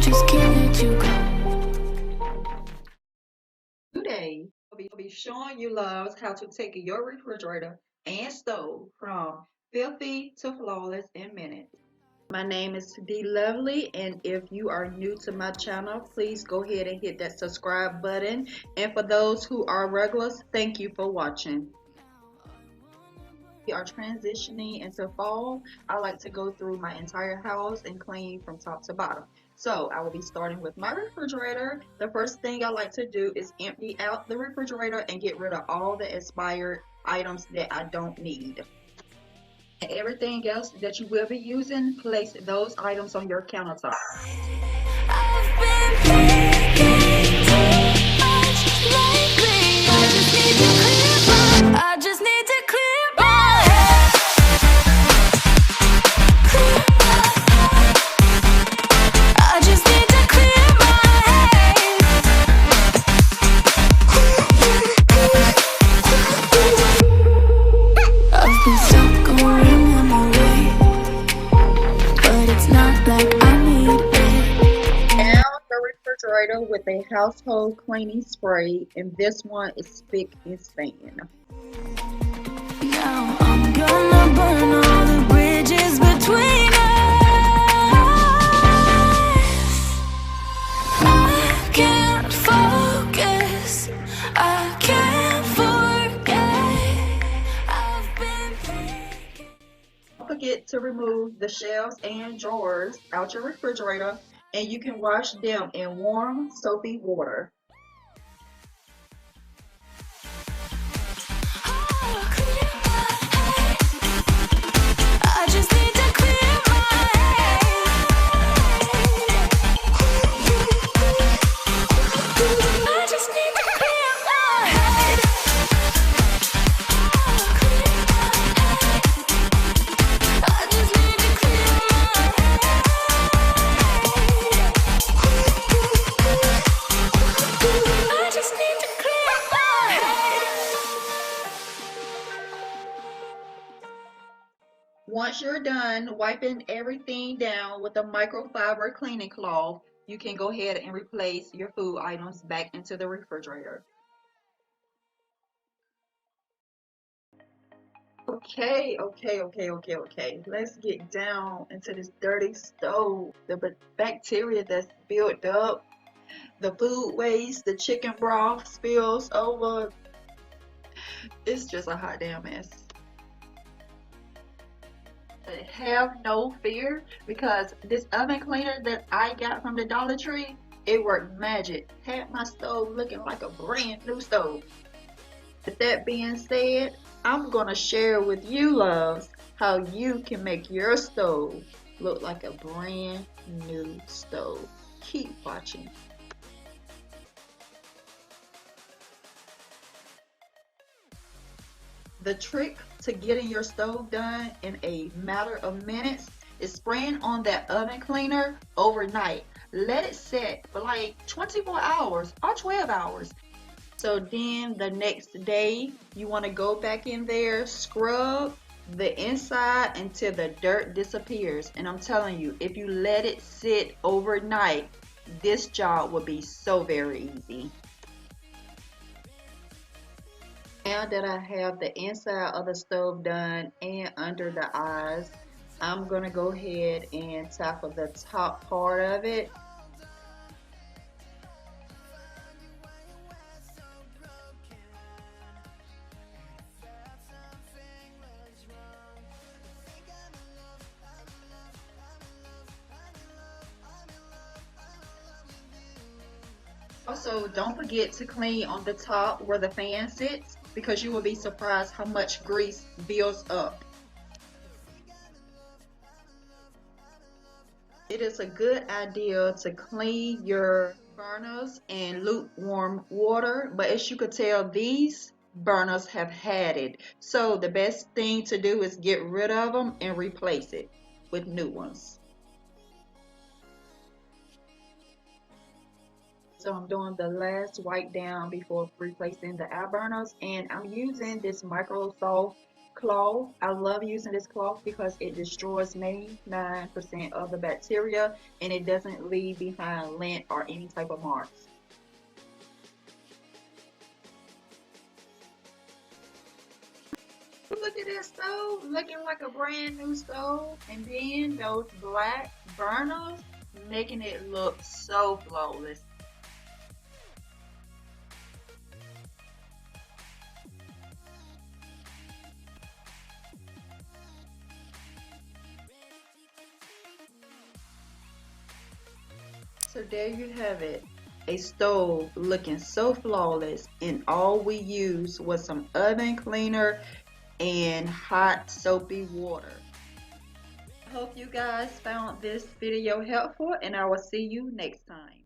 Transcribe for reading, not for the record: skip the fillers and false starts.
just can't let you go. Today, I'll be showing you loves how to take your refrigerator and stove from filthy to flawless in minutes. My name is Dluvly, and if you are new to my channel, please go ahead and hit that subscribe button. And for those who are regulars, thank you for watching. We are transitioning into fall. I like to go through my entire house and clean from top to bottom. So I will be starting with my refrigerator. The first thing I like to do is empty out the refrigerator and get rid of all the expired items that I don't need. And everything else that you will be using, place those items on your countertop. I've been thinking too much lately. I just need to clear my head. I just need to clear my head. I've been stuck going on my way, but it's not like I need it. Now the refrigerator with a household cleaning spray, and this one is spick and span. Now I'm gonna burn all the bridges between us. I can't focus, I can't forget. I've been thinking. Don't forget to remove the shelves and drawers out your refrigerator, and you can wash them in warm, soapy water. Oh, clear my head. I just need to clear my head. I just need to clear my head. I just need to clear my head. I just need to clear my head. Once you're done wiping everything down with a microfiber cleaning cloth, you can go ahead and replace your food items back into the refrigerator. Okay. Let's get down into this dirty stove. The bacteria that's built up, the food waste, the chicken broth spills over. It's just a hot damn mess. But have no fear, because this oven cleaner that I got from the Dollar Tree, it worked magic. Had my stove looking like a brand new stove. With that being said, I'm gonna share with you loves how you can make your stove look like a brand new stove. Keep watching. The trick to getting your stove done in a matter of minutes is spraying on that oven cleaner overnight. Let it set for like 24 hours or 12 hours. So then the next day, you want to go back in there, scrub the inside until the dirt disappears. And I'm telling you, if you let it sit overnight, this job will be so very easy. Now that I have the inside of the stove done and under the eyes, I'm gonna go ahead and tackle the top part of it. Also, don't forget to clean on the top where the fan sits, because you will be surprised how much grease builds up. It is a good idea to clean your burners in lukewarm water, but as you could tell, these burners have had it. So the best thing to do is get rid of them and replace it with new ones. So I'm doing the last wipe down before replacing the eye burners, and I'm using this Microsoft cloth. I love using this cloth because it destroys 99% of the bacteria and it doesn't leave behind lint or any type of marks. Look at this stove, looking like a brand new stove. And then those black burners, making it look so flawless. So there you have it. A stove looking so flawless, and all we used was some oven cleaner and hot soapy water. I hope you guys found this video helpful, and I will see you next time.